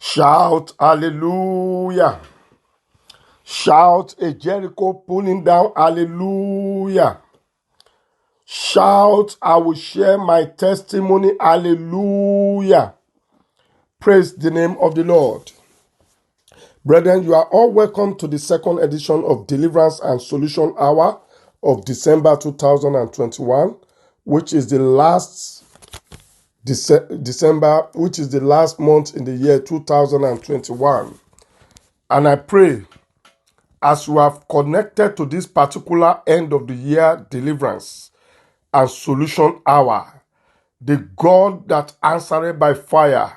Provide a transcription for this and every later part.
Shout hallelujah. Shout a Jericho pulling down hallelujah. Shout I will share my testimony hallelujah. Praise the name of the Lord. Brethren, you are all welcome to the second edition of Deliverance and Solution Hour of December 2021, which is the last December, which is the last month in the year 2021. And I pray as you have connected to this particular end of the year deliverance and solution hour, the God that answered by fire,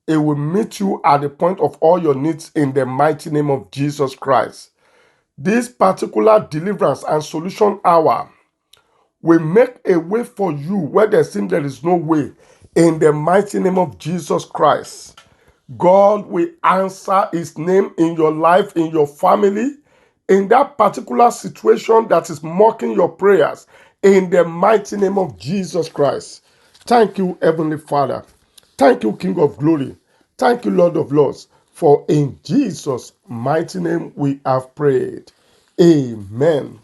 it will meet you at the point of all your needs in the mighty name of Jesus Christ. This particular deliverance and solution hour will make a way for you where there seems there is no way in the mighty name of Jesus Christ. God will answer his name in your life, in your family, in that particular situation that is mocking your prayers, in the mighty name of Jesus Christ. Thank you, Heavenly Father. Thank you, King of Glory. Thank you, Lord of Lords. For in Jesus' mighty name we have prayed. Amen.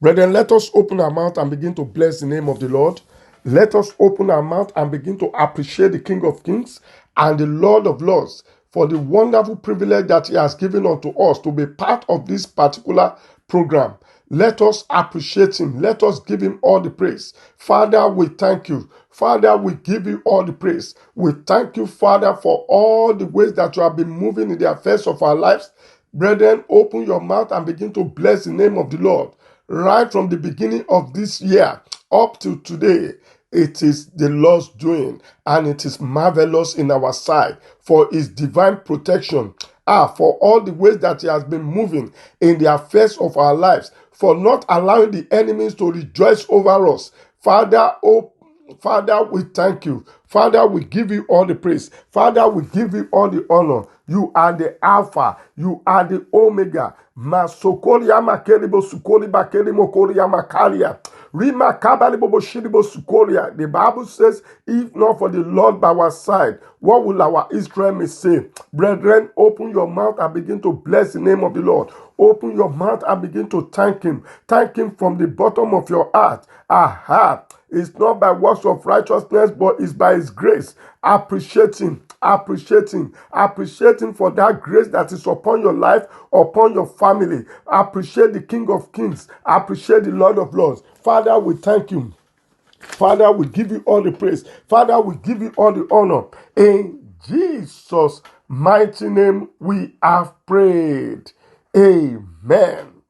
Brethren, let us open our mouth and begin to bless the name of the Lord. Let us open our mouth and begin to appreciate the King of Kings and the Lord of Lords for the wonderful privilege that he has given unto us to be part of this particular program. Let us appreciate him. Let us give him all the praise. Father, we thank you. Father, we give you all the praise. We thank you, Father, for all the ways that you have been moving in the affairs of our lives. Brethren, open your mouth and begin to bless the name of the Lord. Right from the beginning of this year up to today, it is the Lord's doing, and it is marvelous in our sight for his divine protection. For all the ways that he has been moving in the affairs of our lives, for not allowing the enemies to rejoice over us. Father, we thank you. Father, we give you all the praise. Father, we give you all the honor. You are the Alpha. You are the Omega. Masokoria makeribo sukori bakeri mokoria makaria. Rima kabalibo boshiribo sukoria. The Bible says, if not for the Lord by our side, what will our Israel may say? Brethren, open your mouth and begin to bless the name of the Lord. Open your mouth and begin to thank him. Thank him from the bottom of your heart. It's not by works of righteousness, but it's by his grace. Appreciate him for that grace that is upon your life, upon your family. Appreciate the King of Kings. Appreciate the Lord of Lords. Father, we thank you. Father, we give you all the praise. Father, we give you all the honor. In Jesus' mighty name, we have prayed. Amen.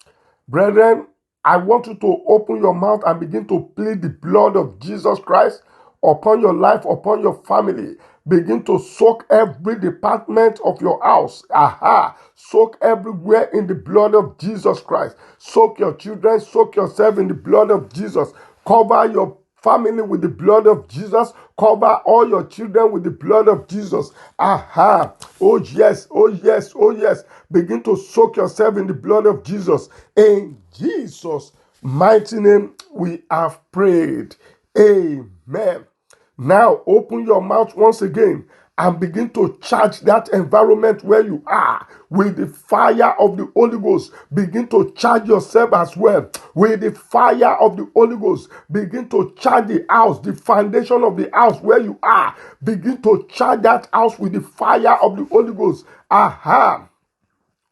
Brethren, I want you to open your mouth and begin to plead the blood of Jesus Christ upon your life, upon your family. Begin to soak every department of your house. Soak everywhere in the blood of Jesus Christ. Soak your children, soak yourself in the blood of Jesus. Cover your family with the blood of Jesus. Cover all your children with the blood of Jesus. Oh yes, oh yes, oh yes. Begin to soak yourself in the blood of Jesus. In Jesus' mighty name, we have prayed. Amen. Now open your mouth once again and begin to charge that environment where you are with the fire of the Holy Ghost. Begin to charge yourself as well with the fire of the Holy Ghost. Begin to charge the house, the foundation of the house where you are. Begin to charge that house with the fire of the Holy Ghost.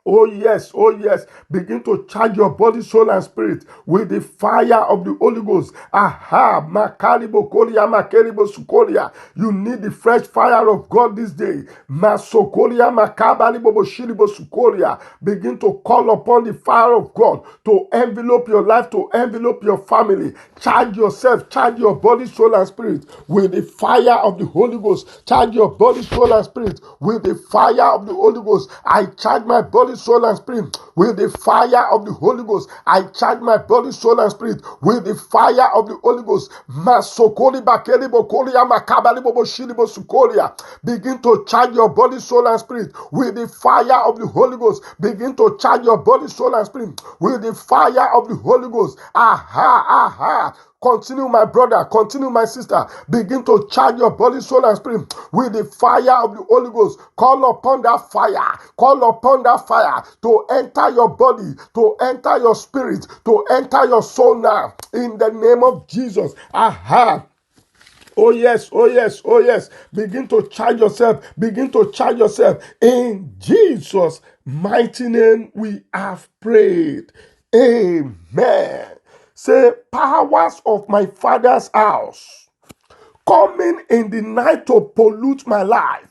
Oh yes, oh yes. Begin to charge your body, soul, and spirit with the fire of the Holy Ghost. Makaribo koria, makeribo sukoria. You need the fresh fire of God this day. Masokoria, makabalibo boshiribo sukoria. Begin to call upon the fire of God to envelope your life, to envelope your family. Charge yourself, charge your body, soul, and spirit with the fire of the Holy Ghost. Charge your body, soul, and spirit with the fire of the Holy Ghost. I charge my body, soul, and spirit with the fire of the Holy Ghost. I charge my body, soul, and spirit with the fire of the Holy Ghost. Masokoli bakeli bokolia makabali boboshili bosukolia. Begin to charge your body, soul, and spirit with the fire of the Holy Ghost. Begin to charge your body, soul, and spirit with the fire of the Holy Ghost. Continue, my brother. Continue, my sister. Begin to charge your body, soul, and spirit with the fire of the Holy Ghost. Call upon that fire. Call upon that fire to enter your body, to enter your spirit, to enter your soul now. In the name of Jesus. Aha. Oh yes, oh yes, oh yes. Begin to charge yourself. Begin to charge yourself. In Jesus' mighty name we have prayed. Amen. Say, powers of my father's house coming in the night to pollute my life,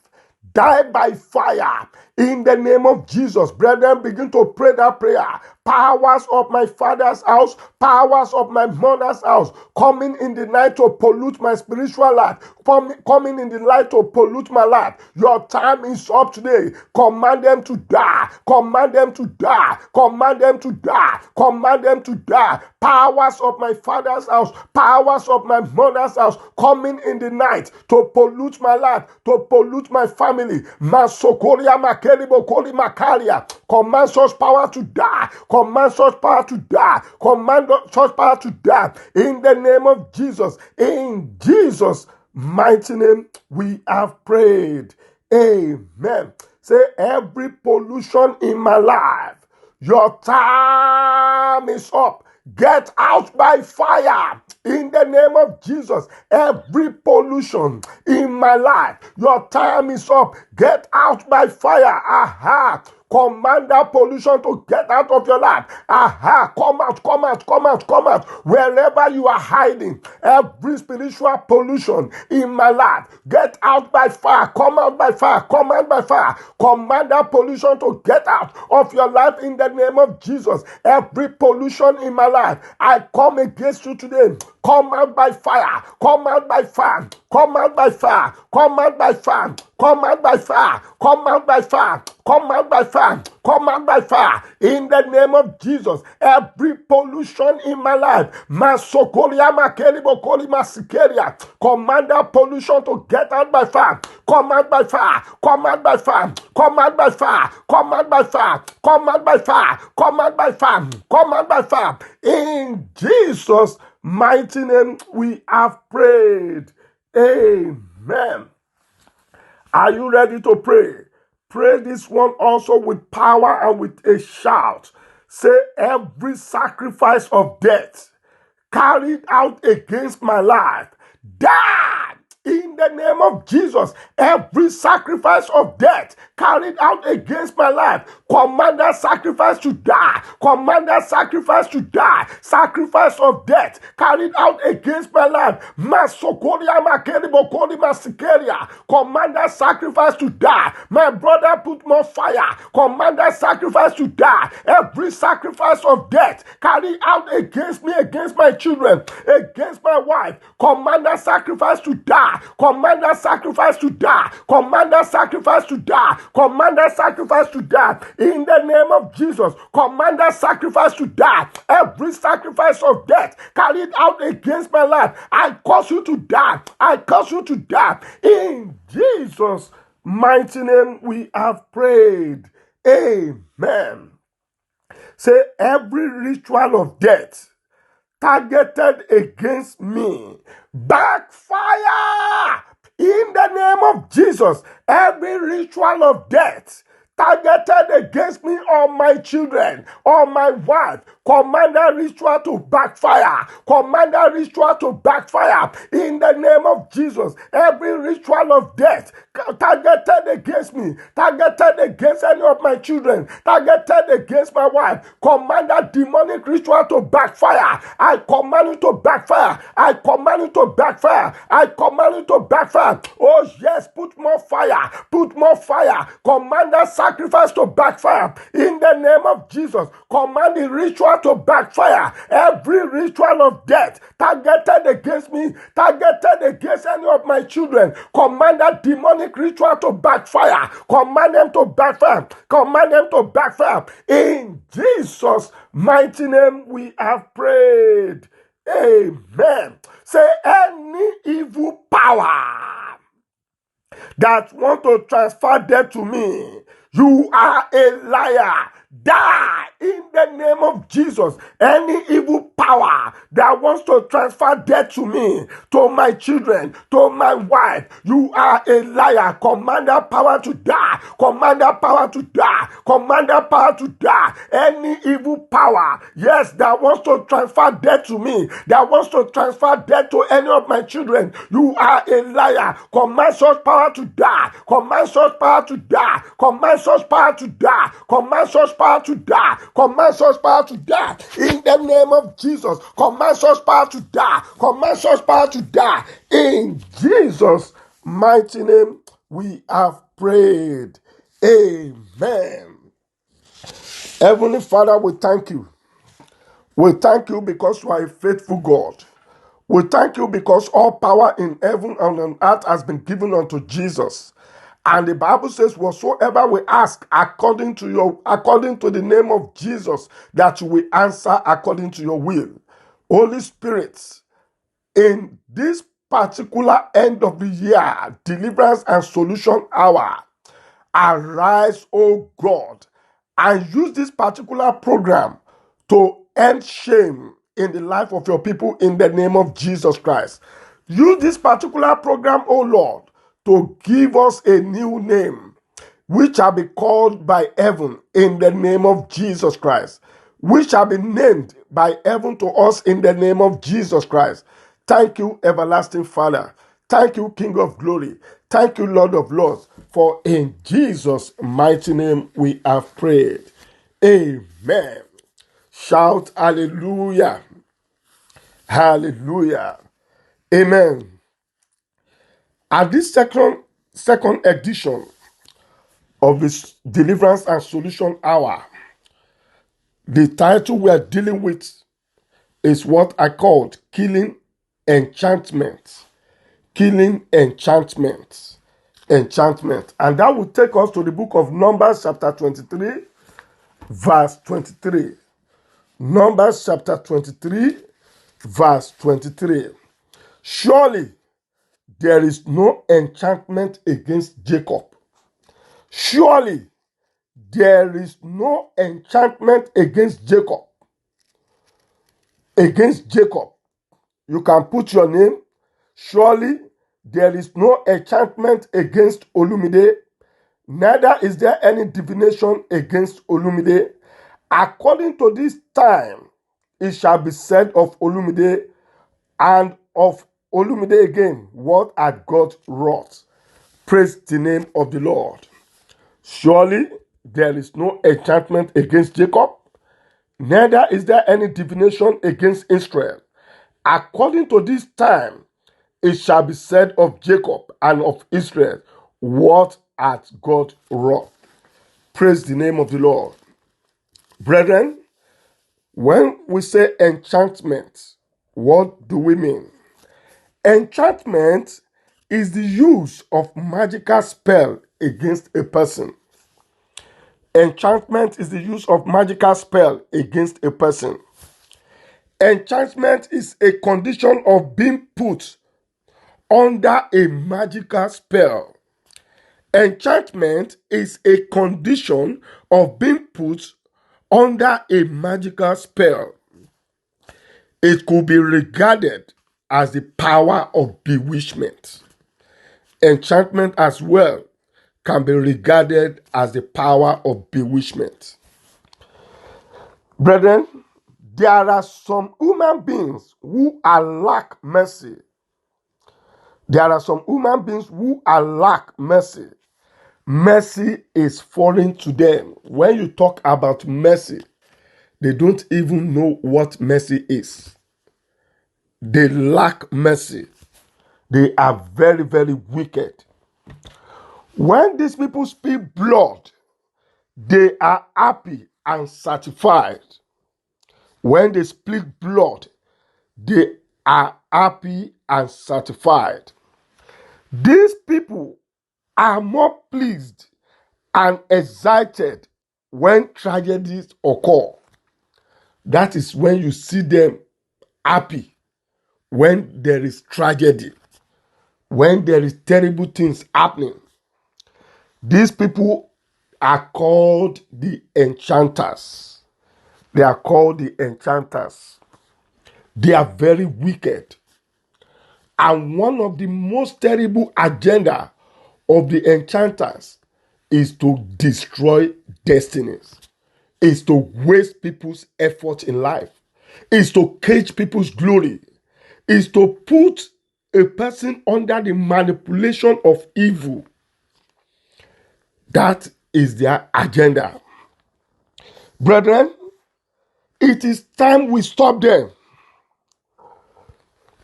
die by fire in the name of Jesus. Brethren, begin to pray that prayer. Powers of my father's house, powers of my mother's house, coming in the night to pollute my spiritual life, coming in the night to pollute my life. Your time is up today. Command them to die. Command them to die. Command them to die. Command them to die. Powers of my father's house, powers of my mother's house, coming in the night to pollute my life, to pollute my family. Masokoria makelibo koli makalia. Command such power to die. Command such power to die. Command such power to die. In the name of Jesus. In Jesus' mighty name we have prayed. Amen. Say, every pollution in my life, your time is up. Get out by fire in the name of Jesus. Every pollution in my life, your time is up. Get out by fire. Aha. Command that pollution to get out of your life. Aha, come out, come out, come out, come out. Wherever you are hiding, every spiritual pollution in my life, get out by fire, come out by fire, come out by fire. Command that pollution to get out of your life in the name of Jesus. Every pollution in my life, I come against you today. Come out by fire, come out by fire, come out by fire, come out by fire, come out by fire, come out by fire, come out by fire, come out by fire. In the name of Jesus, every pollution in my life, masokolia makeli bokoli masikeria, command that pollution to get out by fire. Come out by fire, come out by fire, come out by fire, come out by fire, come out by fire, come out by fire, come out by fire. In Jesus' mighty name we have prayed. Amen. Are you ready to pray? Pray this one also with power and with a shout. Say, every sacrifice of death carried out against my life, die in the name of Jesus. Every sacrifice of death carried out against my life, command that sacrifice to die. Command that sacrifice to die. Sacrifice of death carried out against my life. Masokoria makeri bokori masikeria. Command that sacrifice to die. My brother, put more fire. Command that sacrifice to die. Every sacrifice of death carried out against me, against my children, against my wife. Command that sacrifice to die. Command that sacrifice to die. Command that sacrifice to die. Command that sacrifice to die. In the name of Jesus, command that sacrifice to die. Every sacrifice of death carried out against my life, I cause you to die. I cause you to die. In Jesus' mighty name we have prayed. Amen. Say, every ritual of death targeted against me, backfire in the name of Jesus. Every ritual of death targeted against me or my children or my wife, command that ritual to backfire. Command that ritual to backfire in the name of Jesus. Every ritual of death targeted against me, targeted against any of my children, targeted against my wife, command that demonic ritual to backfire. I command it to backfire. I command it to backfire. I command it to backfire. Oh yes, put more fire. Put more fire. Command that sacrifice to backfire in the name of Jesus. Command the ritual to backfire. Every ritual of death targeted against me, targeted against any of my children, command that demonic ritual to backfire. Command them to backfire. Command them to backfire. In Jesus' mighty name we have prayed. Amen. Say, any evil power that want to transfer death to me, you are a liar. Die in the name of Jesus. Any evil power that wants to transfer death to me, to my children, to my wife, you are a liar. Command that power to die. Command that power to die. Command that power to die. Any evil power, yes, that wants to transfer death to me, that wants to transfer death to any of my children, you are a liar. Command such power to die. Command such power to die. Command such power to die. Command such power to die. Command such power to die. In the name of Jesus, command such power to die. Command such power to die. In Jesus' mighty name, we have prayed. Amen. Heavenly Father, we thank you. We thank you because you are a faithful God. We thank you because all power in heaven and on earth has been given unto Jesus. And the Bible says, whatsoever we ask according to the name of Jesus, that you will answer according to your will. Holy Spirit, in this particular end of the year, deliverance and solution hour, arise, O God, and use this particular program to end shame in the life of your people in the name of Jesus Christ. Use this particular program, O Lord, to give us a new name, which shall be called by heaven in the name of Jesus Christ, which shall be named by heaven to us in the name of Jesus Christ. Thank you, everlasting Father. Thank you, King of glory. Thank you, Lord of lords. For in Jesus' mighty name we have prayed. Amen. Shout hallelujah. Hallelujah. Amen. At this second edition of this Deliverance and Solution Hour, the title we are dealing with is what I called Killing Enchantment. Killing Enchantment. Enchantment. And that will take us to the book of Numbers chapter 23, verse 23. Numbers chapter 23, verse 23. Surely there is no enchantment against Jacob. Surely there is no enchantment against Jacob. Against Jacob. You can put your name. Surely there is no enchantment against Olumide. Neither is there any divination against Olumide. According to this time, it shall be said of Olumide and of Olumide again, what had God wrought. Praise the name of the Lord. Surely there is no enchantment against Jacob, neither is there any divination against Israel. According to this time, it shall be said of Jacob and of Israel, what hath God wrought. Praise the name of the Lord. Brethren, when we say enchantment, what do we mean? Enchantment is the use of magical spell against a person. Enchantment is the use of magical spell against a person. Enchantment is a condition of being put under a magical spell. Enchantment is a condition of being put under a magical spell. It could be regarded as the power of bewitchment. Enchantment as well can be regarded as the power of bewitchment. Brethren, there are some human beings who are lack mercy. There are some human beings who are lack mercy. Mercy is foreign to them. When you talk about mercy, they don't even know what mercy is. They lack mercy. They are very, very wicked. When these people spill blood, they are happy and satisfied. When they spill blood, they are happy and satisfied. These people are more pleased and excited when tragedies occur. That is when you see them happy, when there is tragedy, when there is terrible things happening. These people are called the enchanters. They are called the enchanters. They are very wicked. And one of the most terrible agenda of the enchanters is to destroy destinies, is to waste people's effort in life, is to cage people's glory, is to put a person under the manipulation of evil. That is their agenda. Brethren, it is time we stop them.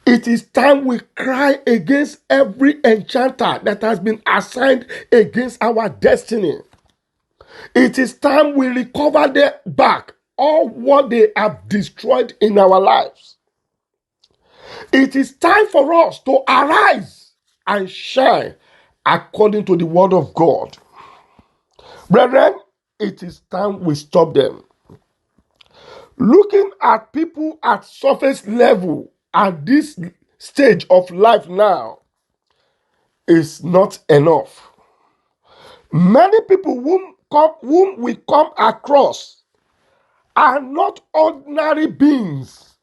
It is time we cry against every enchanter that has been assigned against our destiny. It is time we recover them back all what they have destroyed in our lives. It is time for us to arise and shine according to the word of God. Brethren, it is time we stop them. Looking at people at surface level at this stage of life now is not enough. Many people whom we come across are not ordinary beings.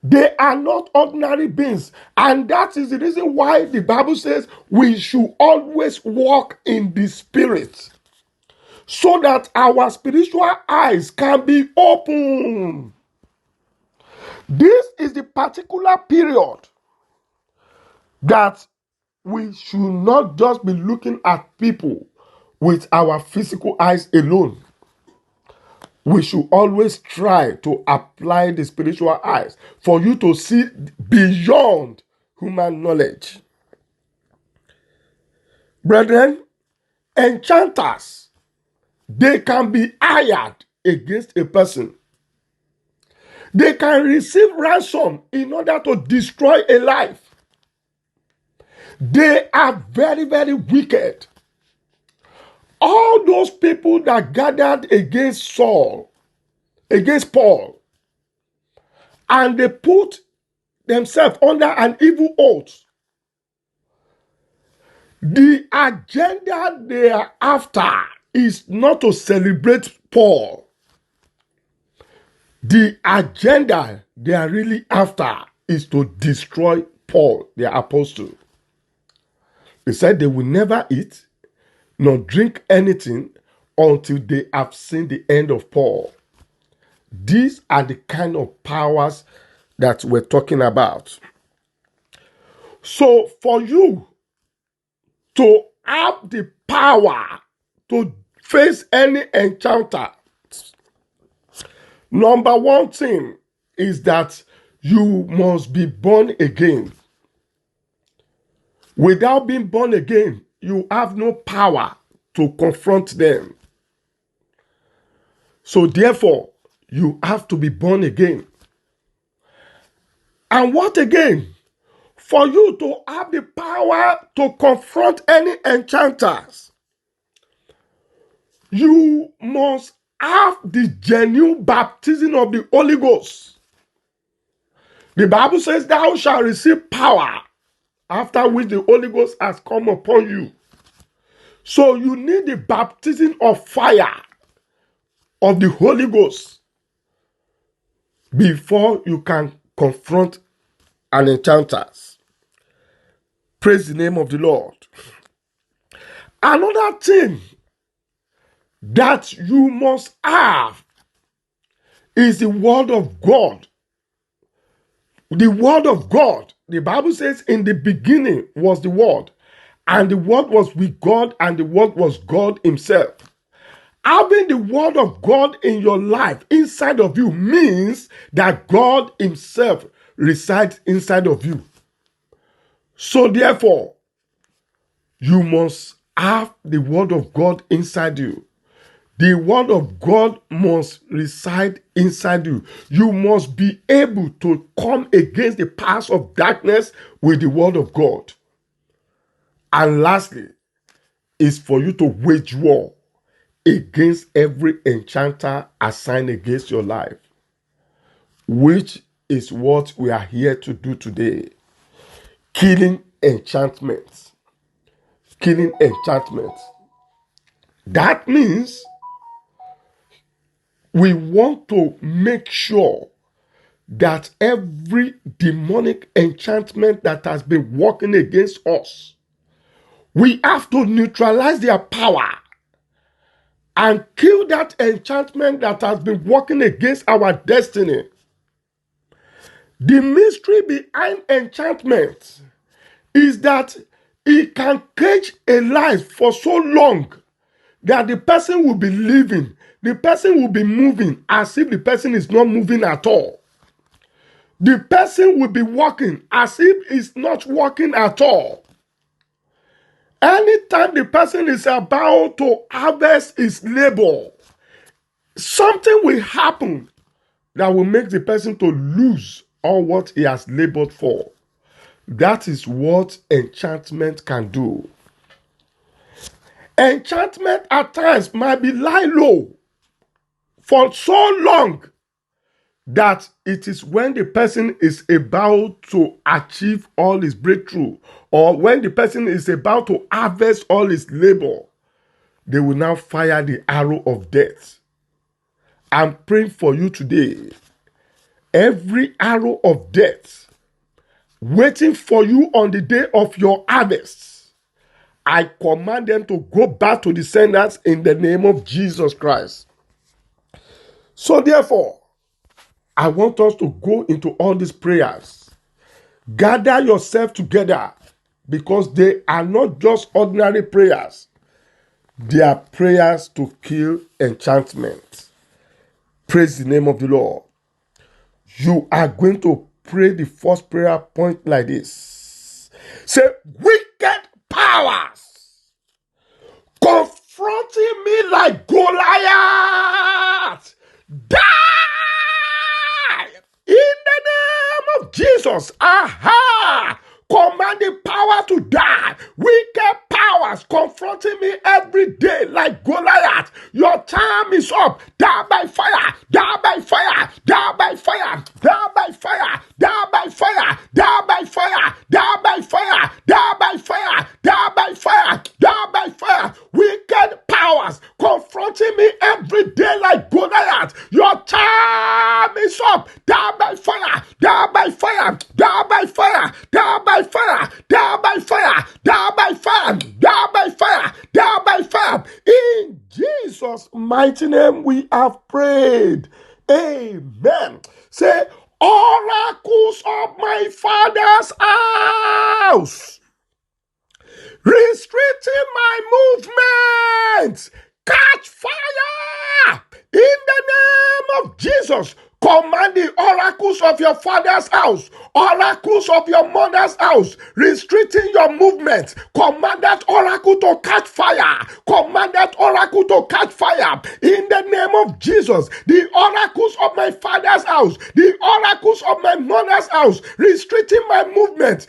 They are not ordinary beings. And that is the reason why the Bible says we should always walk in the Spirit, so that our spiritual eyes can be open. This is the particular period that we should not just be looking at people with our physical eyes alone. We should always try to apply the spiritual eyes for you to see beyond human knowledge. Brethren, enchanters, they can be hired against a person. They can receive ransom in order to destroy a life. They are very, very wicked. All those people that gathered against Paul, and they put themselves under an evil oath, the agenda they are after is not to celebrate Paul. The agenda they are really after is to destroy Paul, their apostle. They said they will never eat nor drink anything until they have seen the end of Paul. These are the kind of powers that we're talking about. So for you to have the power to face any encounter, number one thing is that you must be born again. Without being born again, you have no power to confront them. So therefore, you have to be born again. And what again? For you to have the power to confront any enchanters, you must have the genuine baptism of the Holy Ghost. The Bible says, thou shalt receive power after which the Holy Ghost has come upon you. So you need the baptism of fire of the Holy Ghost before you can confront an enchanter. Praise the name of the Lord. Another thing that you must have is the word of God. The word of God. The Bible says in the beginning was the word, and the word was with God, and the word was God himself. Having the word of God in your life inside of you means that God himself resides inside of you. So therefore, you must have the word of God inside you. The word of God must reside inside you. You must be able to come against the powers of darkness with the word of God. And lastly, is for you to wage war against every enchanter assigned against your life, which is what we are here to do today. Killing enchantments. Killing enchantments. That means we want to make sure that every demonic enchantment that has been working against us, we have to neutralize their power and kill that enchantment that has been working against our destiny. The mystery behind enchantment is that it can cage a life for so long that the person will be living, the person will be moving as if the person is not moving at all. The person will be walking as if it's not walking at all. Anytime the person is about to harvest his labor, something will happen that will make the person to lose all what he has labored for. That is what enchantment can do. Enchantment at times might be lie low for so long that it is when the person is about to achieve all his breakthrough, or when the person is about to harvest all his labor, they will now fire the arrow of death. I'm praying for you today. Every arrow of death waiting for you on the day of your harvest, I command them to go back to the senders in the name of Jesus Christ. So therefore, I want us to go into all these prayers. Gather yourself together, because they are not just ordinary prayers. They are prayers to kill enchantment. Praise the name of the Lord. You are going to pray the first prayer point like this. Say, wicked powers confronting me like Goliath, die in the name of Jesus. Aha! Command the power to die. Wicked powers confronting me every day like Goliath. Your time is up. Die by fire. Die by fire. Die by fire. Die by fire. Die by fire. Die by fire. Die by fire. Die by fire. Die by fire. Die by fire. Wicked powers confronting me every day like Goliath. Your time is up. Die by fire. Die by fire. Die by fire. Die by fire. Die by fire. Die by fire. Die by fire. Die by fire. In Jesus' mighty name we have prayed. Amen. Say, oracles of my father's house, restricting my movements, catch fire in the name of Jesus. Command the oracles of your father's house, oracles of your mother's house, restricting your movement. Command that oracle to catch fire. Command that oracle to catch fire in the name of Jesus. The oracles of my father's house, the oracles of my mother's house, restricting my movement.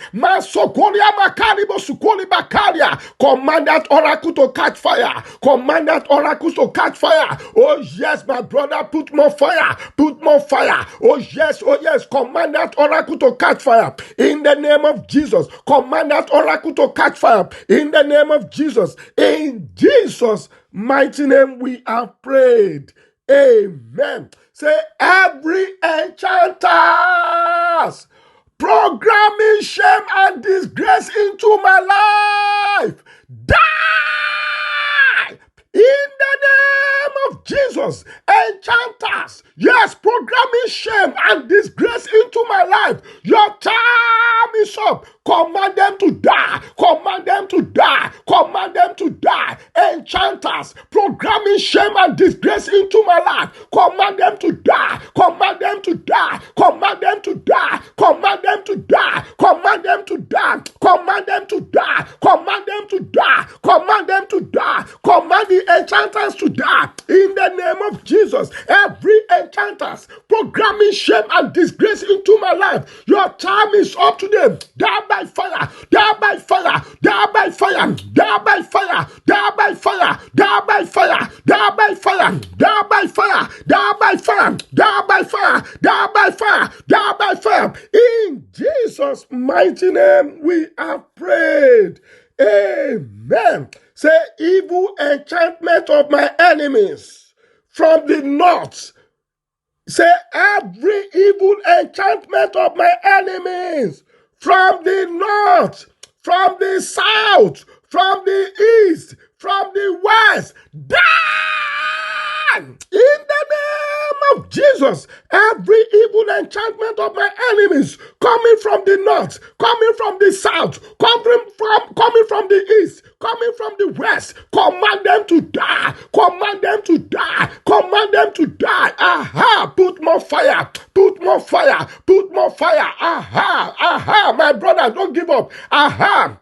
Command that oracle to catch fire. Command that oracle to catch fire. Oh yes, my brother, put more fire. Put more fire. Oh yes, oh yes. Command that oracle to catch fire in the name of Jesus. Command that oracle to catch fire in the name of Jesus. In Jesus' mighty name we have prayed. Amen. Say, every enchanters programming shame and disgrace into my life, die in the name of Jesus. Enchanters, yes, programming shame and disgrace into my life, your time is up. Command them to die. Command them to die. Command them to die. Enchanters, programming shame and disgrace into my life, command them to die. Command them to die. Command them to die. Command them to die. Command them to die. Command them to die. Command them to die. Command them to die. Command the enchanters to die in the name of Jesus. Every enchanters programming shame and disgrace into my life, your time is up to them. Die by fire. Die by fire. Die by fire. Die by fire. Die by fire. Die by fire. Die by fire. Die by fire. Die by fire. Die by fire. Die by fire. Die by fire. In Jesus' mighty name we have prayed. Amen. Say, evil enchantment of my enemies from the north, Say, every evil enchantment of my enemies from the north, from the south, from the east, from the west, die! In the name of Jesus, every evil enchantment of my enemies coming from the north, coming from the south, coming from the east, coming from the west, command them to die, command them to die, command them to die. Aha, put more fire, put more fire, put more fire. Aha, aha, my brother, don't give up. Aha.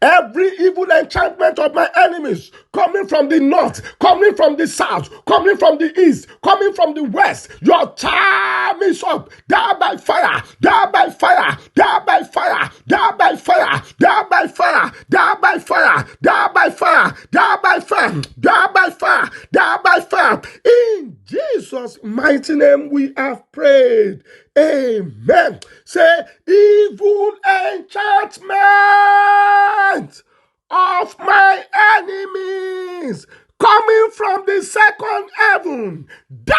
Every evil enchantment of my enemies coming from the north, coming from the south, coming from the east, coming from the west, your time is up. Die by fire, die by fire, die by fire, die by fire, die by fire, die by fire, die by fire, die by fire, die by fire, die by fire. In Jesus' mighty name we have prayed. Amen. Say, evil enchantment of my enemies coming from the second heaven, die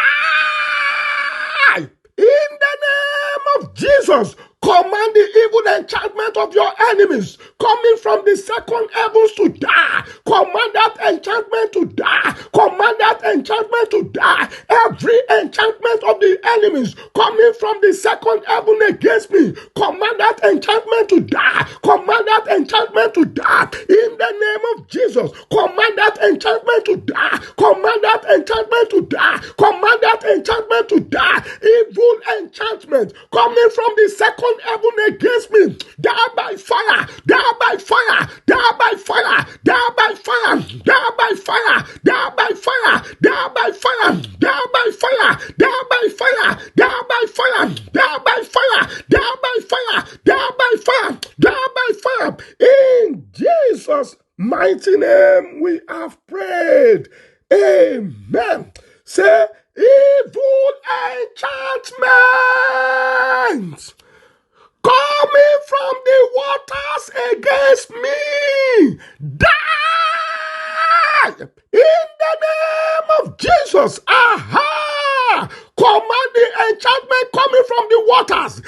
in the name of Jesus. Command the evil enchantment of your enemies coming from the second heavens to die. Command that enchantment to die. Command that enchantment to die. Every enchantment of the enemies coming from the second heaven against me, command that enchantment to die. Command that enchantment to die. In the name of Jesus, command that enchantment to die. Command that enchantment to die. Command that enchantment to die. Evil enchantment coming from the second heaven against me, die by fire, die by fire, die by fire, die by fire, die by fire, die by fire, die by fire, die by fire, die by fire, die by fire, die by fire, die by fire, die by fire, die by fire. In Jesus' mighty name we have prayed. Amen. Say, evil enchantment coming from the waters against me, die in the name of Jesus. Aha! Command the enchantment coming from the waters.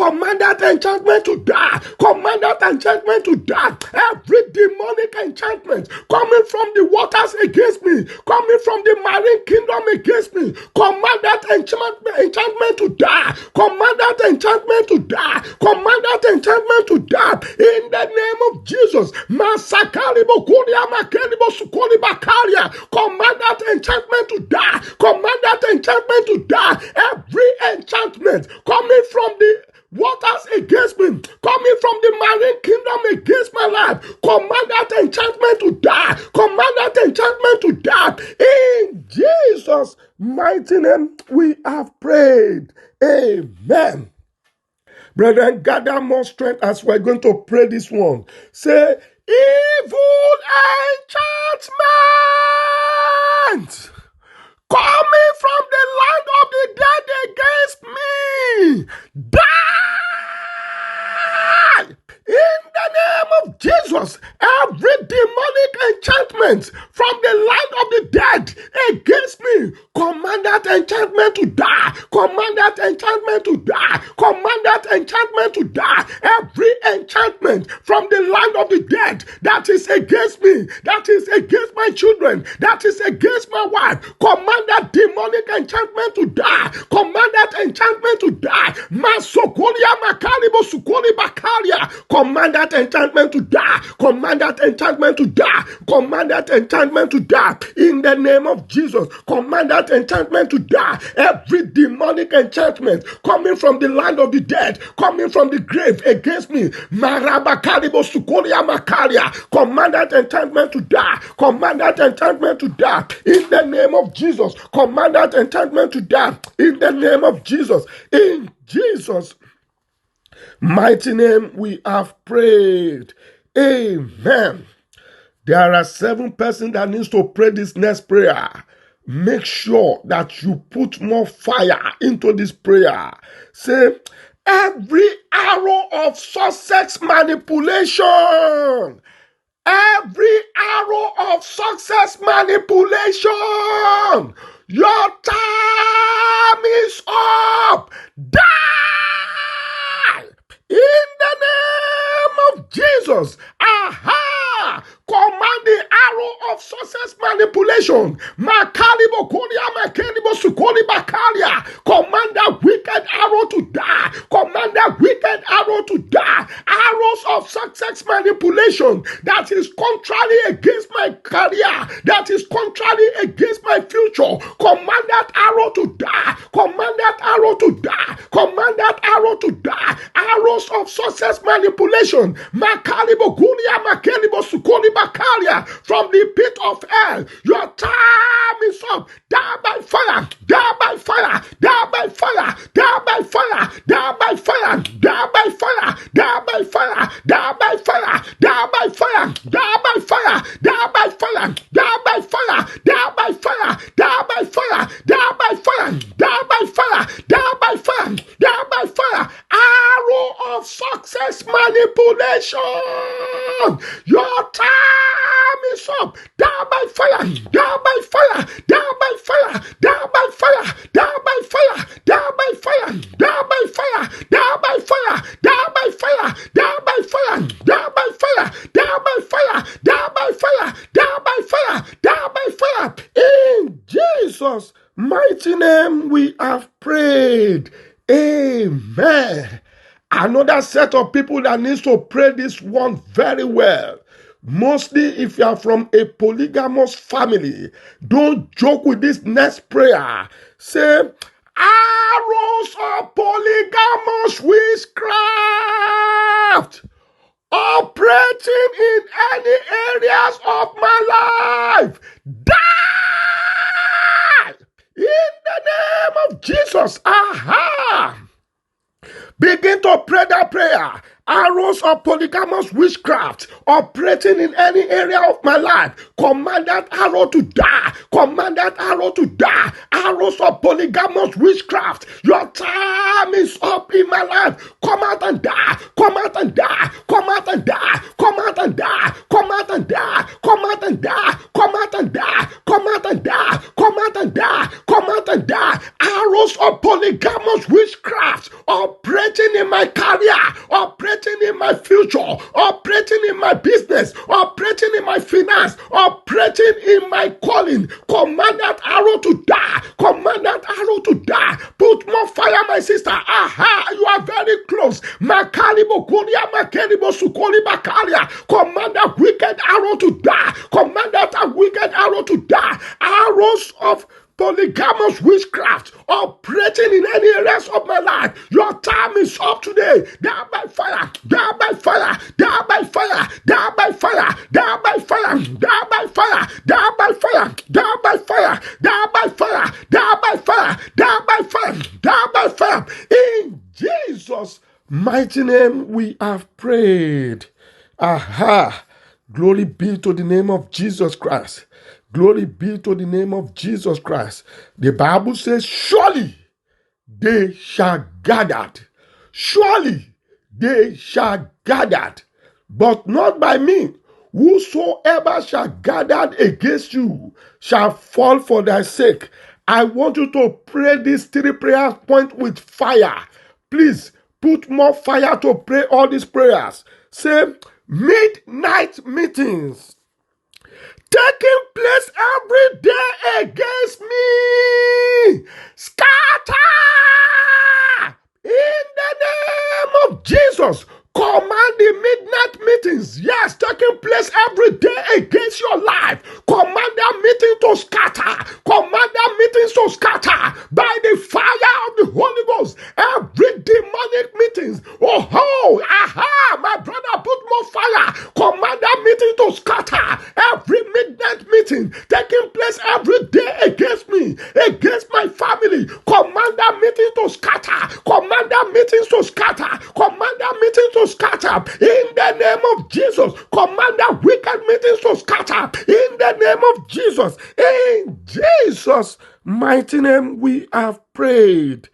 Command that enchantment to die. Command that enchantment to die. Every demonic enchantment coming from the waters against me, coming from the marine kingdom against me, command that enchantment to die. Command that enchantment to die. Command that enchantment to die. In the name of Jesus. Command that enchantment to die. Command that enchantment to die. Every enchantment coming from the waters against me, coming from the marine kingdom against my life, command that enchantment to die. Command that enchantment to die. In Jesus' mighty name we have prayed. Amen. Brethren, gather more strength as we're going to pray this one. Say, evil enchantment coming from the land of the dead against me, die in the name of Jesus. Every demonic enchantment from the land of the dead against me, command that enchantment to die. Command that enchantment to die. Command that enchantment to die. Every enchantment from the land of the dead that is against me, that is against my children, that is against my wife, command that demonic enchantment to die. Command that enchantment to die. Command that enchantment to die. Command that enchantment to die. Command that enchantment to die. In the name of Jesus, command that enchantment to die. Every demonic enchantment coming from the land of the dead, coming from the grave against me, command that enchantment to die. Command that enchantment to die. In the name of Jesus, command that enchantment to die. In the name of Jesus. In Jesus' mighty name we have prayed. Amen. There are 7 persons that needs to pray this next prayer. Make sure that you put more fire into this prayer. Say, every arrow of success manipulation, every arrow of of success manipulation, your time is up. Die in the name of Jesus. Aha! Command the arrow of success manipulation. Makalibo Kolia, Makalibo Sukoli Bakalia. Command that wicked arrow to die. Command that wicked arrow to die. Arrows of success manipulation that is contrary against my career, that is contrary against my future. Command that arrow to die. Command that arrow to die. Command that arrow to die. Arrows of success manipulation. Makalibo Gulia, Makalibo Sukoli Bakalia. From the pit of hell, your time is up. Die by fire. Die by fire. Die by fire. Die by fire. Die by fire. Die by fire. Die by fire. Die by fire. Die by fire. Die by fire. Die by fire. Die by fire. Die by fire. Die by fire. Die by fire. Die by fire. Die by fire. Die by fire. Arrow of success manipulation. Your time is up. Die by fire. Die by fire. Die by fire. Die by fire. Die by fire. Die by fire. Die by fire. Die by fire. Die by fire. Die by fire. Die by fire. Die by fire. Die by fire. Die by fire. Die by fire. In Jesus' mighty name we have prayed. Amen. Another set of people that needs to pray this one very well. Mostly if you are from a polygamous family, don't joke with this next prayer. Say, arrows of polygamous witchcraft operating in any areas of my life, die in the name of Jesus. Aha! Begin to pray that prayer. Arrows of polygamous witchcraft operating in any area of my life. Command that arrow to die. Command that arrow to die. Arrows of polygamous witchcraft. Your time is up in my life. Come out and die. Come out and die. Come out and die. Come out and die. Come out and die. Come out and die. Come out and die. Come out and die. Come out and die. Come out and die. Arrows of polygamous witchcraft operating in my career. Operating in my future, operating in my business, operating in my finance, operating in my calling. Command that arrow to die. Command that arrow to die. Put more fire, my sister. Aha, you are very close. Makalibo Kuria, Makalibo Sukoli Bakalia. Command that wicked arrow to die. Command that wicked arrow to die. Arrows of polygamous witchcraft operating in any areas of my life. Your time is up today. Die by fire. Die by fire. Die by fire. Die by fire. Die by fire. Die by fire. Die by fire. Die by fire. Die by fire. Die by fire. Die by fire. Die by fire. In Jesus' mighty name we have prayed. Aha. Glory be to the name of Jesus Christ. Glory be to the name of Jesus Christ. The Bible says, surely they shall gather. Surely they shall gather, but not by me. Whosoever shall gather against you shall fall for thy sake. I want you to pray these 3 prayer points with fire. Please put more fire to pray all these prayers. Say, midnight meetings taking place every day against me, scatter in the name of Jesus. Command the midnight meetings, yes, taking place every day against your life. Command that meeting to scatter. Command that meetings to scatter by the fire of the Holy Ghost. Every demonic meetings. Oh, aha, my brother, put more fire. Command that meeting to scatter. Every midnight meeting taking place every day against me, against my family. Command that meeting to scatter. Command that meetings to scatter. Command that meeting to scatter in the name of Jesus. Command that wicked meetings to scatter in the name of Jesus. In Jesus' mighty name we have prayed.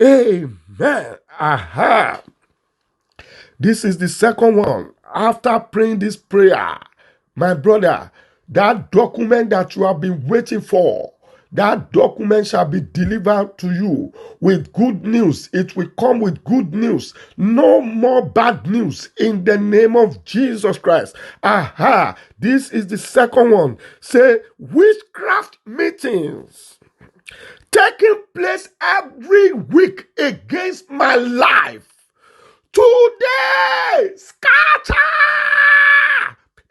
Amen. Aha. This is the second one. After praying this prayer, my brother, that document that you have been waiting for, that document shall be delivered to you with good news. It will come with good news. No more bad news in the name of Jesus Christ. Aha. This is the second one. Say, witchcraft meetings taking place every week against my life. Today, scatter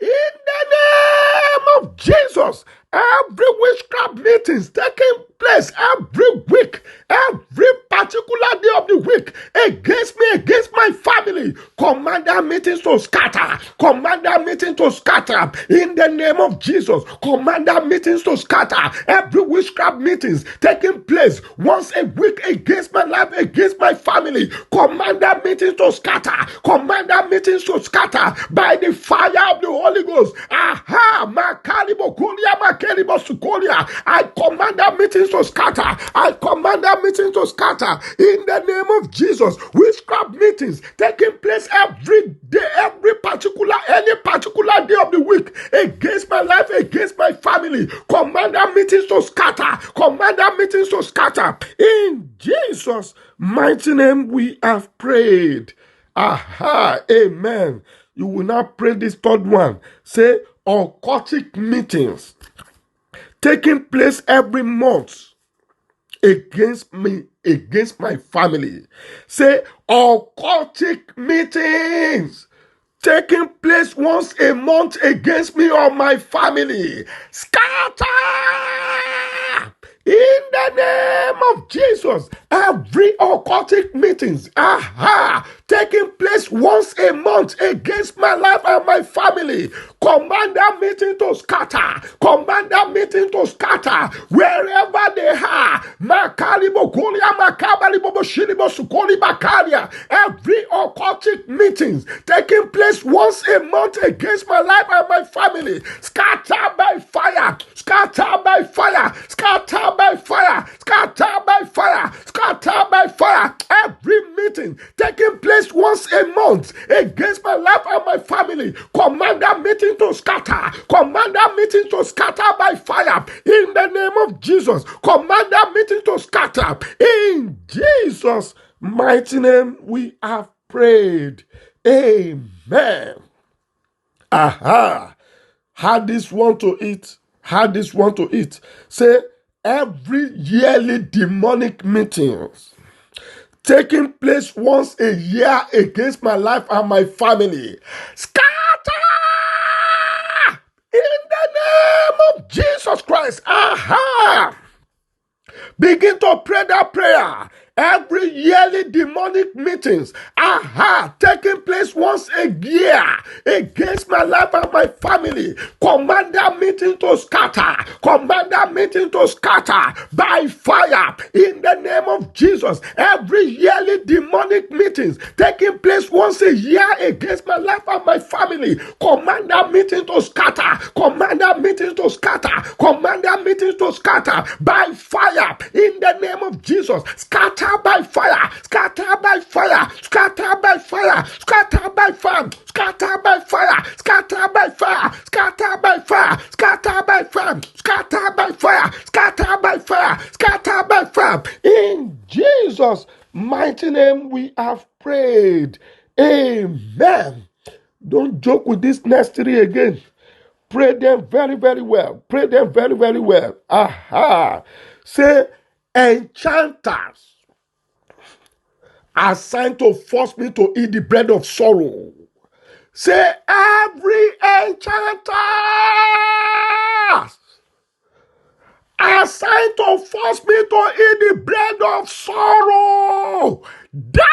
in the name of Jesus. Every witchcraft meetings taking place every week, every particular day of the week, against me, against my family. Command that meetings to scatter. Command that meeting to scatter in the name of Jesus. Command that meetings to scatter. Every witchcraft meetings taking place once a week against my life, against my family. Command that meetings to scatter. Command that meetings to scatter by the fire of the Holy Ghost. Aha! Makalibo kulia, makalibo sukolia. I command that meetings to scatter. I command that meetings to scatter in the name of Jesus. Witchcraft meetings taking place every day, any particular day of the week against my life, against my family. Command that meetings to scatter. Command that meetings to scatter. In Jesus' mighty name we have prayed. Aha, amen. You will now pray this third one. Say, occultic meetings taking place every month against me, against my family. Say, occultic meetings taking place once a month against me or my family. Scatter! In the name of Jesus, every occultic meetings, taking place once a month against my life and my family. Command that meeting to scatter. Command that meeting to scatter wherever they are. Every occultic meetings taking place once a month against my life and my family. Scatter by fire. Scatter by fire. Scatter by fire. Scatter by fire. Scatter by fire. Every meeting taking place once a month against my life and my family. Command that meeting to scatter. Command that meeting to scatter by fire. In the name of Jesus. Command that meeting to scatter. In Jesus' mighty name we have prayed. Amen. Aha. Had this one to eat. Had this one to eat. Say, every yearly demonic meetings taking place once a year against my life and my family. Scatter! In the name of Jesus Christ. Aha! Begin to pray that prayer. Every yearly demonic meetings, taking place once a year against my life and my family. Command that meeting to scatter. Command that meeting to scatter by fire in the name of Jesus. Every yearly demonic meetings taking place once a year against my life and my family. Command that meeting to scatter. Command that meeting to scatter. Command that meeting to scatter by fire in the name of Jesus. Scatter by fire, scatter by fire, scatter by fire, scatter by fire, scatter by fire, scatter by fire, scatter by fire, scatter by fire, scatter by fire, scatter by fire, scatter by fire. In Jesus' mighty name we have prayed. Amen. Don't joke with this next three again. Pray them very, very well. Pray them very, very well. Aha. Say, enchanters assigned to force me to eat the bread of sorrow. Say, every enchanter assigned to force me to eat the bread of sorrow, die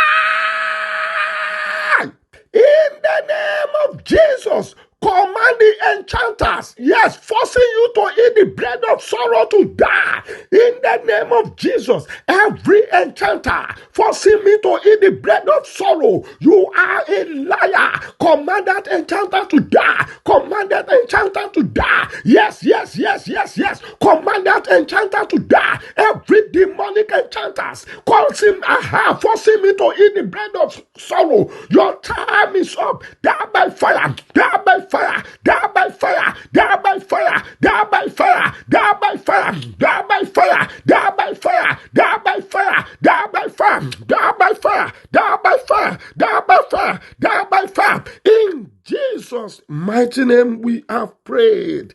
in the name of Jesus. Command the enchanters, yes, forcing you to eat the bread of sorrow to die. In the name of Jesus, every enchanter forcing me to eat the bread of sorrow, you are a liar. Command that enchanter to die. Command that enchanter to die. Yes, yes, yes, yes, yes. Command that enchanter to die. Every demonic enchanters, forcing me to eat the bread of sorrow. Your time is up. Die by fire, die by fire, die by fire, die by fire, die by fire, die by fire, die by fire, die by fire, die by fire, die by fire, die by fire, die by fire, die by fire, die by fire. In Jesus' mighty name we have prayed.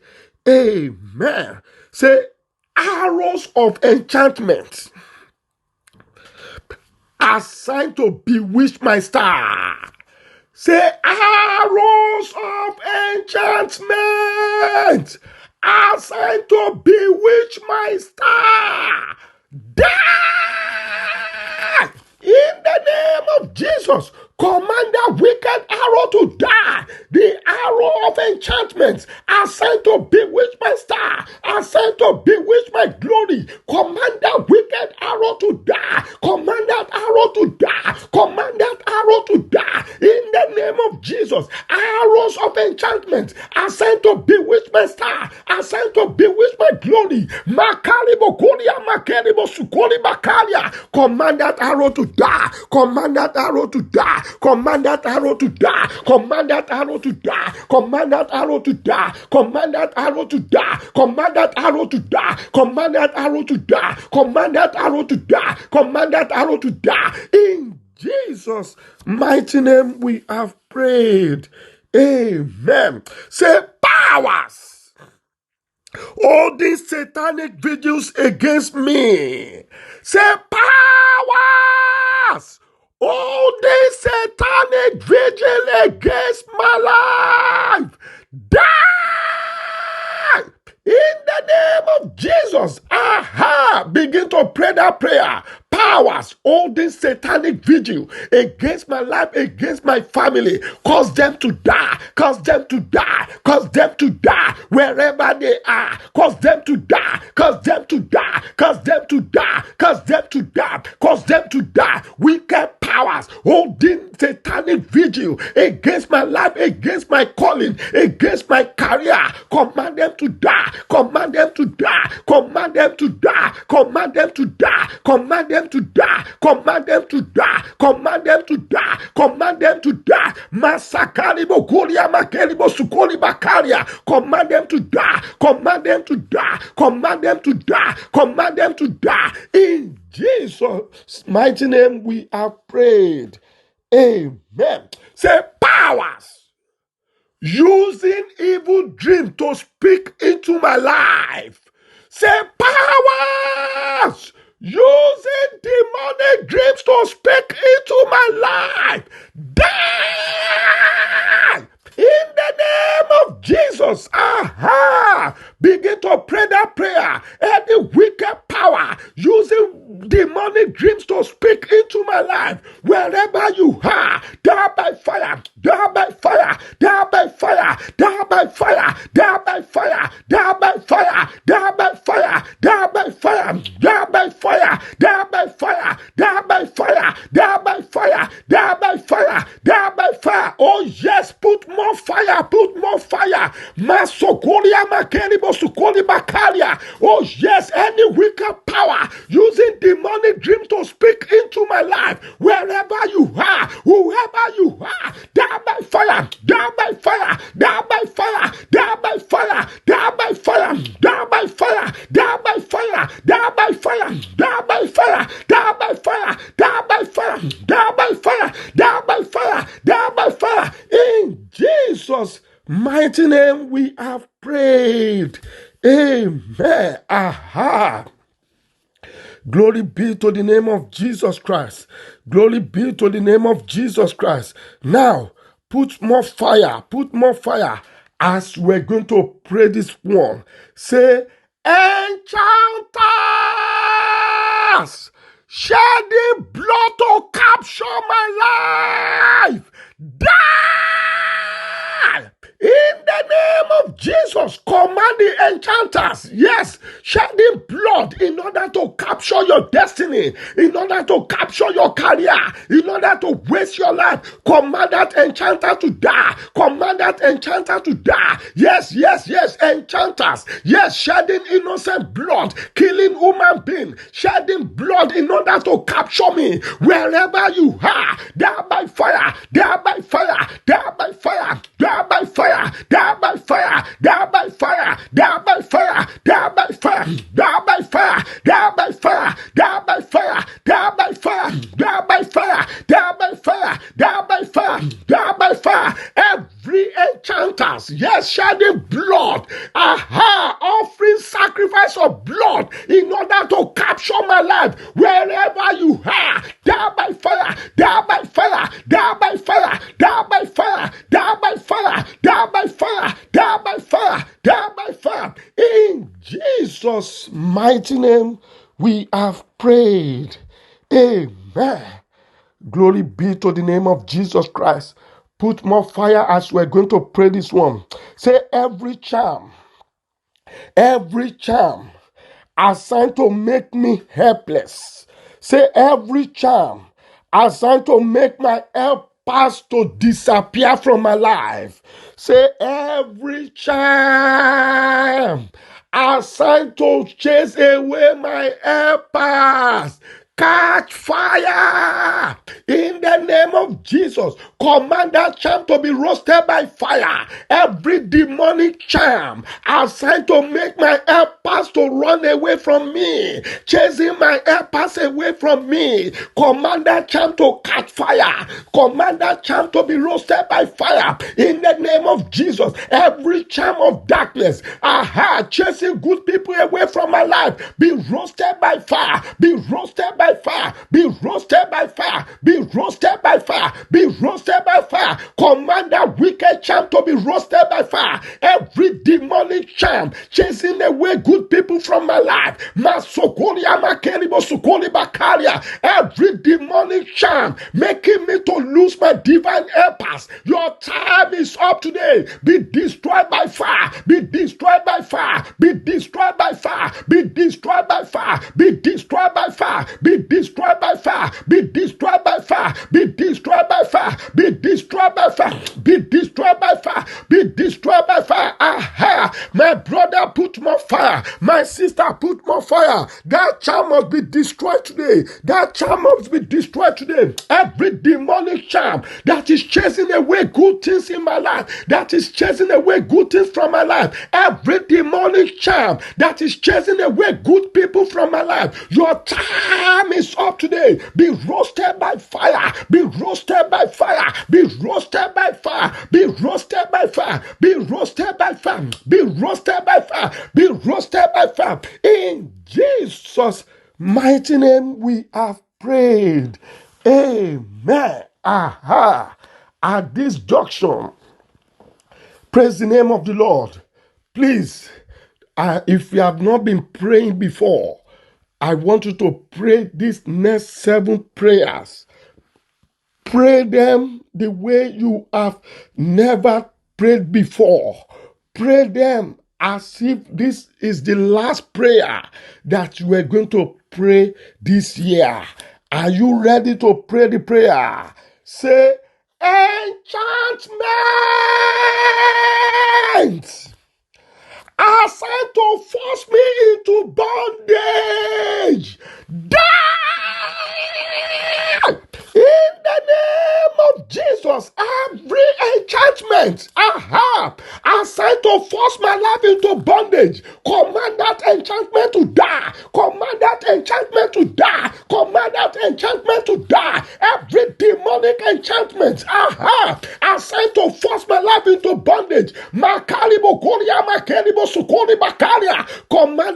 Amen. Say, arrows of enchantment assigned to bewitch my star. Say, arrows of enchantment assigned to bewitch my star. Die! In the name of Jesus, command that wicked arrow to die. The arrow of enchantment assigned to bewitch my star, assigned to bewitch my glory. Command that wicked arrow to die. Command that arrow to die. Command that arrow to die. In the name of Jesus, arrows of enchantment assigned to bewitch my star, assigned to bewitch my glory. Makalibo Kolia, Makalibo Sukoli Bakalia. Command that arrow to die. Command that arrow to die. Command that arrow to die. Command that arrow to die. Command that arrow to die. Command that arrow to die. Command that arrow to die. Command that arrow to die. Command that arrow to die. Command that arrow to die. In Jesus' mighty name we have prayed. Amen. Say, powers, all these satanic vigils against me. Say, powers, all these satanic vigil against my life. Die! In the name of Jesus. Aha! Begin to pray that prayer. Powers, all this satanic vigil against my life, against my family, cause them to die, cause them to die, cause them to die, wherever they are, cause them to die, cause them to die, cause them to die, cause them to die, cause them to die. Wicked powers, holding satanic vigil against my life, against my calling, against my career, command them to die, command them to die, command them to die, command them to die, command them to die, command them to die, command them to die, command them to die. Masakaribo Kolia Makeribo Sukoli Bakaria, command them to die, command them to die, command them to die, command them to die. In Jesus' mighty name we have prayed. Amen. Say, powers using evil dream to speak into my life. Say, powers using demonic dreams to speak into my life. Die! In the name of Jesus. Aha! Begin to pray that prayer. Any wicked power using demonic dreams to speak into my life, wherever you are, die by fire, die by fire, die by fire, die by fire, die by fire, die by fire, die by fire, die by fire, die by fire, die by fire, die by fire, die by fire, die by fire, die by fire. Oh yes, put more fire, put more fire. Masokolia Makeribo Sukoli Bakalia. Oh yes, any wicked power using demonic dreams to speak into my life, wherever you are, whoever you are, die by fire, die by fire, die by fire, die by fire, die by fire, die by fire, die by fire, die by fire, die by fire, die by fire, die by fire, die by fire, die by fire, die by fire. In Jesus' mighty name we have prayed. Amen. Aha. Glory be to the name of Jesus Christ. Glory be to the name of Jesus Christ. Now, put more fire as we're going to pray this one. Say, enchanters, shedding blood to capture my life. Die! In the name of Jesus. Jesus, command the enchanters, yes, shedding blood in order to capture your destiny, in order to capture your career, in order to waste your life. Command that enchanter to die. Command that enchanter to die. Yes, yes, yes, enchanters. Yes, shedding innocent blood, killing human being, shedding blood in order to capture me. Wherever you are, die by fire, die by fire, die by fire, die by fire, die by fire, die by fire, die by fire, die by fire, die by fire, die by fire, die by fire, die by fire, die by fire, die by fire, die by fire, die by fire. Every enchanters, yes, shedding blood, offering sacrifice of blood in order to capture my life. Wherever you are, die by fire, die by fire, die by fire, die by fire, die by fire, die by fire, die by fire, die by fire. In Jesus' mighty name, we have prayed. Amen. Glory be to the name of Jesus Christ. Put more fire as we're going to pray this one. Say every charm assigned to make me helpless. Say every charm assigned to make my helpers to disappear from my life. Say every charm assigned to chase away my helpers. Catch fire in the name of Jesus. Command that charm to be roasted by fire. Every demonic charm assigned to make my helpers to run away from me, chasing my helpers away from me. Command that charm to catch fire. Command that charm to be roasted by fire in the name of Jesus. Every charm of darkness, chasing good people away from my life, be roasted by fire. Be roasted by fire, be roasted by fire, be roasted by fire, be roasted by fire. Command that wicked charm to be roasted by fire. Every demonic charm chasing away good people from my life. Every demonic charm making me to lose my divine helpers. Your time is up today. Be destroyed by fire, be destroyed by fire, be destroyed by fire, be destroyed by fire, be destroyed by fire, be destroyed by fire, be destroyed by fire, be destroyed by fire, be destroyed by fire, be destroyed by fire, be destroyed by fire. My brother, put more fire. My sister, put more fire. That charm must be destroyed today. That charm must be destroyed today. Every demonic charm that is chasing away good things in my life, that is chasing away good things from my life, every demonic charm that is chasing away good people from my life, your time is up today. Be roasted by fire. Be roasted by fire. Be roasted by fire. Be roasted by fire. Be roasted by fire. Be roasted by fire. Be roasted by fire. In Jesus' mighty name we have prayed. Amen. At this junction, praise the name of the Lord. Please, if you have not been praying before, I want you to pray these next 7 prayers. Pray them the way you have never prayed before. Pray them as if this is the last prayer that you are going to pray this year. Are you ready to pray the prayer? Say, enchantment assigned to force me into bondage, die in the name of Jesus. Every enchantment assigned to force my life into bondage, command that enchantment to die. Command that enchantment to die. Command that enchantment to die. Every demonic enchantment assigned to force my life into bondage, command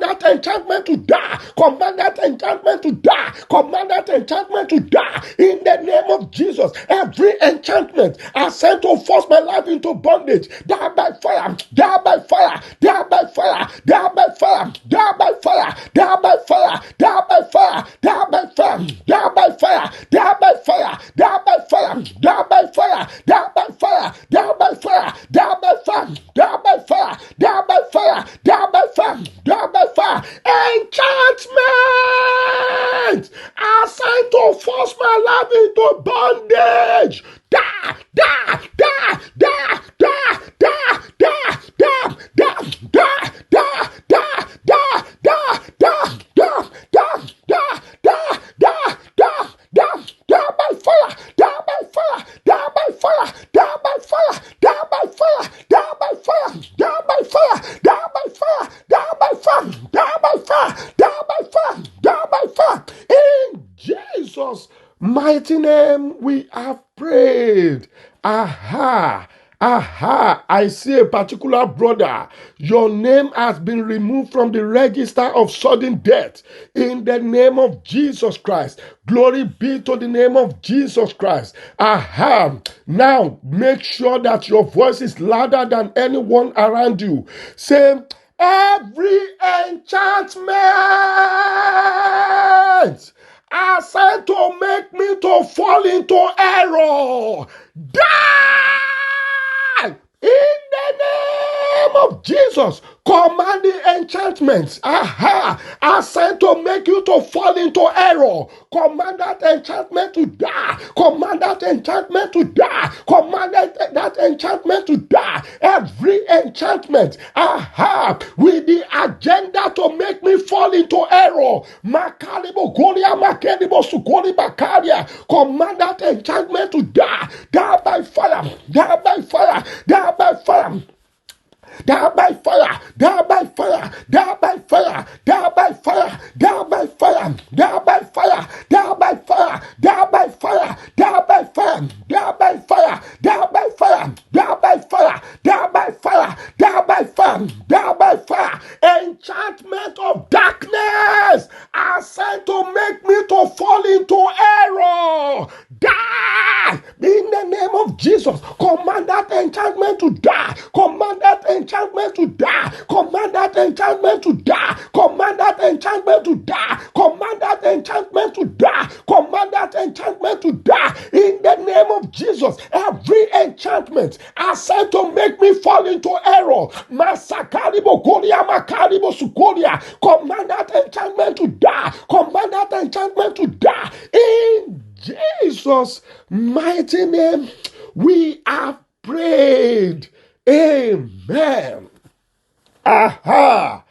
that enchantment to die. Command that enchantment to die. Command that enchantment to die in the name of Jesus. Every enchantment assigned to force my life into bondage, die by fire, die by fire, die by fire, die by fire, die by fire, die by fire, die by fire, die by fire, die by fire, die by fire, die by fire, die by fire, die by fire, die by fire, die by fire, die by fire, die by mighty name we have prayed. Aha. Aha, I see a particular brother. Your name has been removed from the register of sudden death in the name of Jesus Christ. Glory be to the name of Jesus Christ. Aha, now make sure that your voice is louder than anyone around you. Say, every enchantment assigned to make me to fall into error, die! In the name of Jesus, command the enchantments, assigned to make you to fall into error. Command that enchantment to die. Command that enchantment to die. Command that enchantment to die. Every enchantment, with the agenda to make me fall into error. Makalibo Golia Makalibo Sukoli Bakaria. Command that enchantment to die. Die by fire. Die by fire. Die by fire. Die by fire, die by fire, die by fire, die by fire, die by fire, die by fire, die by fire, die by fire, die by fire, die by fire, die by fire, die by fire, die by fire, die by fire, die by fire. Enchantment of darkness are sent to make me to fall into error. Die in the name of Jesus. Command that enchantment to die. Command that enchantment to die. Command that enchantment to die. Command that enchantment to die. Command that enchantment to die. Command that enchantment to die. In the name of Jesus, every enchantment assigned to make me fall into error. Masakaribo Koria Makaribo Sukoria. Command that enchantment to die. Command that enchantment to die. In Jesus' mighty name, we have prayed. Amen. Aha.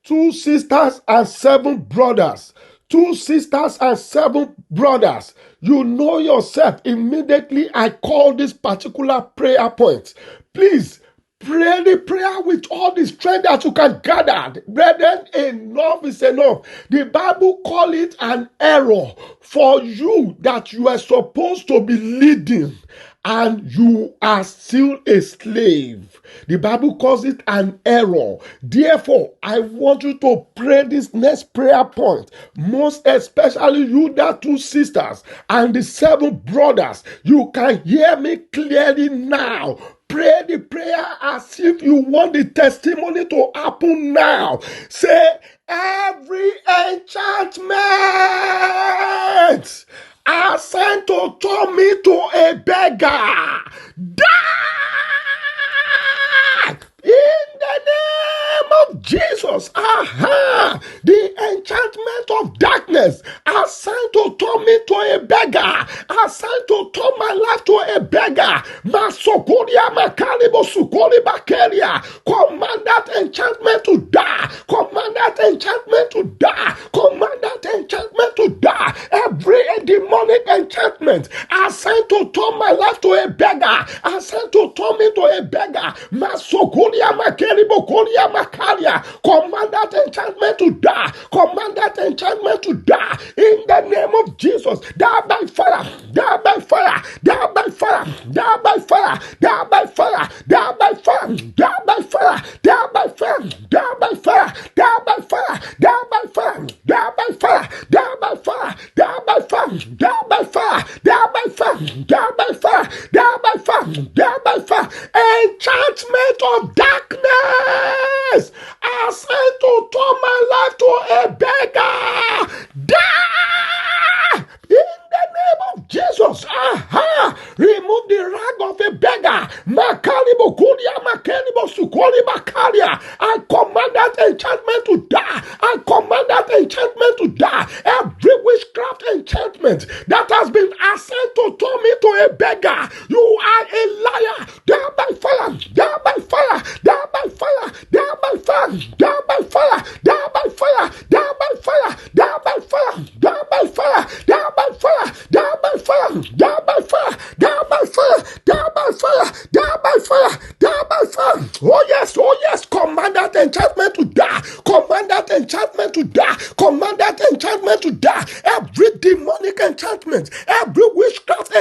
2 sisters and 7 brothers. 2 sisters and 7 brothers. You know yourself. Immediately I call this particular prayer point. Please pray the prayer with all the strength that you can gather. Brethren, enough is enough. The Bible calls it an error for you that you are supposed to be leading and you are still a slave. The Bible calls it an error. Therefore, I want you to pray this next prayer point. Most especially you, that 2 sisters and the 7 brothers. You can hear me clearly now. Pray the prayer as if you want the testimony to happen now. Say, every enchantment assigned to turn me to a beggar, die! In the name of Jesus, the enchantment of darkness assigned to turn me to a beggar, assigned to turn my life to a beggar. Masokoria Makalibo Sukoli Bakeria. Command that enchantment to die. Command that enchantment to die. Command that enchantment to die. Every demonic enchantment assigned to turn my life to a beggar, assigned to turn me to a beggar. Masokoria Makeribo Koria Makaria. Command that enchantment to die. Command that enchantment to die. In the name of Jesus. Die by fire. Die by fire. Die by fire. Die by fire. Die by fire. Die by fire. Die by fire. Die by fire. Die by fire. Die by fire. Die by fire. Die by fire. Die by fire. Die by fire. Die by fire. Die by fire. Die by fire. Die by fire. Die by fire. Enchantment of darkness assigned to turn my life to a beggar. Die! In the name of Jesus. Remove the rag of a beggar. Makalibo Kuria Makalibo Sukoli Bakaria. I command that enchantment to die. I command that enchantment to die. Every witchcraft enchantment that has been assigned to turn me to a beggar. You are a liar. Die by fire. Die by fire. Die by fire. Die by fire. Die by fire. Die by fire. Die by fire. Die by fire. Die by fire. Die by fire. Die by fire. Die by fire. Die by fire. Die by fire. Die by fire. Die by fire. Oh yes. Oh yes. Command that enchantment to die. Command that enchantment to die. Command that enchantment to die. Every demonic enchantment, every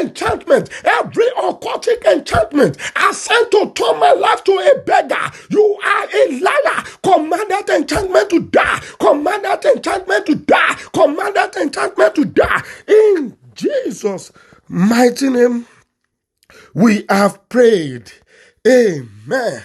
enchantment, every occultic enchantment assigned to turn my life to a beggar, you are a liar. Command that enchantment to die. Command that enchantment to die. Command that enchantment to die. In Jesus' mighty name, we have prayed. Amen.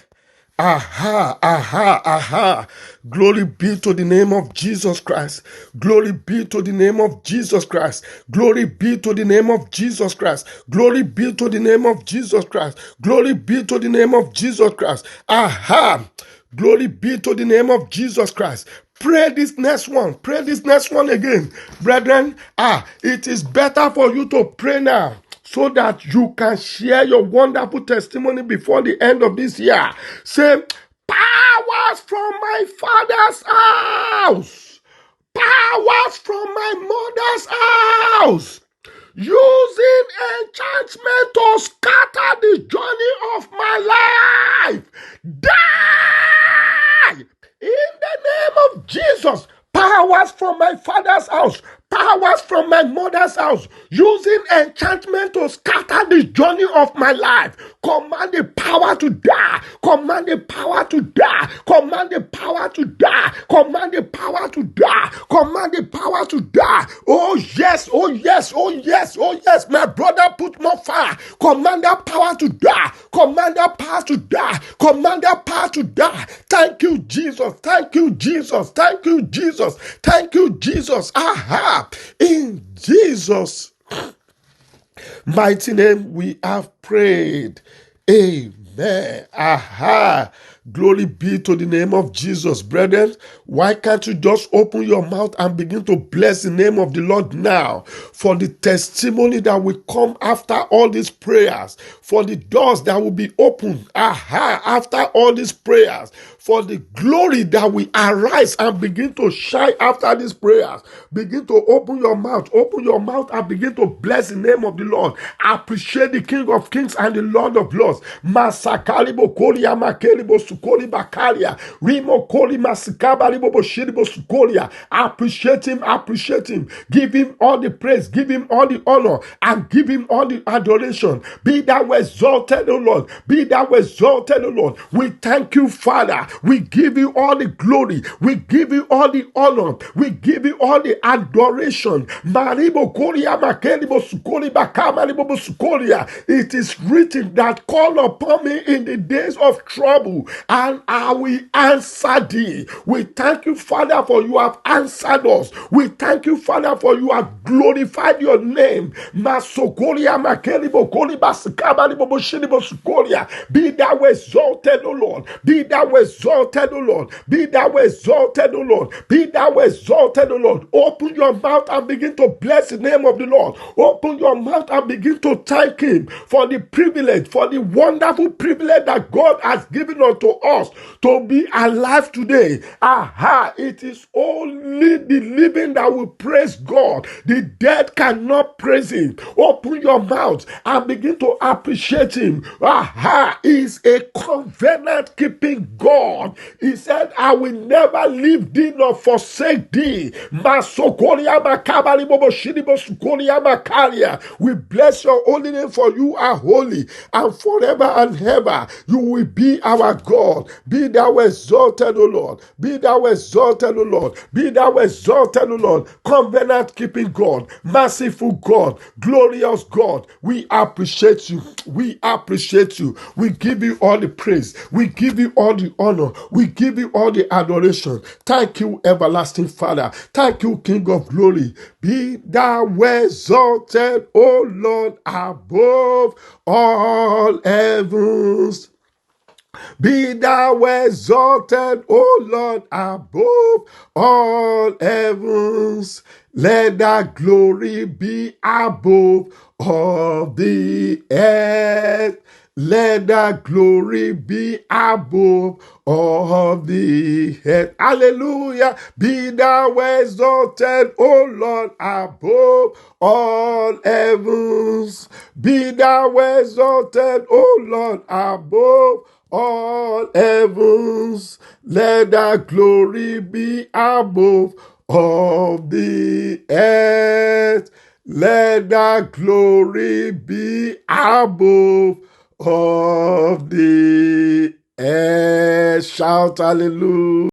Aha, aha, aha. Glory be to the name of Jesus Christ. Glory be to the name of Jesus Christ. Glory be to the name of Jesus Christ. Glory be to the name of Jesus Christ. Glory be to the name of Jesus Christ. Aha. Glory be to the name of Jesus Christ. Pray this next one. Pray this next one again. Brethren, it is better for you to pray now, so that you can share your wonderful testimony before the end of this year. Say, powers from my father's house, powers from my mother's house, using enchantment to scatter the journey of my life, die in the name of Jesus. Powers from my father's house, powers from my mother's house, using enchantment to scatter the journey of my life. Command the power to die. Command the power to die. Command the power to die. Command the power to die. Command the power to die. Oh yes, oh yes, oh yes, oh yes. My brother, put more fire. Command that power to die. Command that power to die. Command that power to die. Thank you, Jesus. Thank you, Jesus. Thank you, Jesus. Thank you, Jesus. Aha. In Jesus' mighty name we have prayed. Amen. Aha. Glory be to the name of Jesus. Brethren, why can't you just open your mouth and begin to bless the name of the Lord now for the testimony that will come after all these prayers, for the doors that will be opened after all these prayers, for the glory that will arise and begin to shine after these prayers. Begin to open your mouth and begin to bless the name of the Lord. Appreciate the King of Kings and the Lord of Lords. Masakalibo kolia makelibo sukoli bakalia. Rimo koli masikabalibo boshiribo sukolia. Appreciate him. Give him all the praise, give him all the honor, and give him all the adoration. Be thou exalted, O Lord. Be thou exalted, O Lord. We thank you, Father. We give you all the glory. We give you all the honor. We give you all the adoration. Maribo kolia makelibo sukoli bakamalibo sukolia. It is written that call upon me in the days of trouble, and I will answer thee. We thank you, Father, for you have answered us. We thank you, Father, for you have glorified your name. Masokolia makelibo koli basikabalibo boshilibo sukolia. Be thou exalted, O Lord. Be thou exalted, O Lord. Be thou exalted, O Lord. Be thou exalted, O Lord. Open your mouth and begin to bless the name of the Lord. Open your mouth and begin to thank him for the privilege, for the wonderful privilege that God has given unto us to be alive today. It is only the living that will praise God. The dead cannot praise him. Open your mouth and begin to appreciate him. He is a covenant keeping God. He said, I will never leave thee nor forsake thee. We bless your holy name, for you are holy, and forever and ever you will be our God. Be thou exalted, O Lord. Be thou exalted, O Lord. Be thou exalted, O Lord. Covenant keeping God, merciful God, glorious God. We appreciate you. We appreciate you. We give you all the praise. We give you all the honor. We give you all the adoration. Thank you, everlasting Father. Thank you, King of glory. Be thou exalted, O Lord, above all heavens. Be thou exalted, O Lord, above all heavens. Let thy glory be above all the earth. Let thy glory be above all the earth. Hallelujah. Be thou exalted, O Lord, above all heavens. Be thou exalted, O Lord, above all heavens. Let thy glory be above all the earth. Let the glory be above of the earth. Shout hallelujah.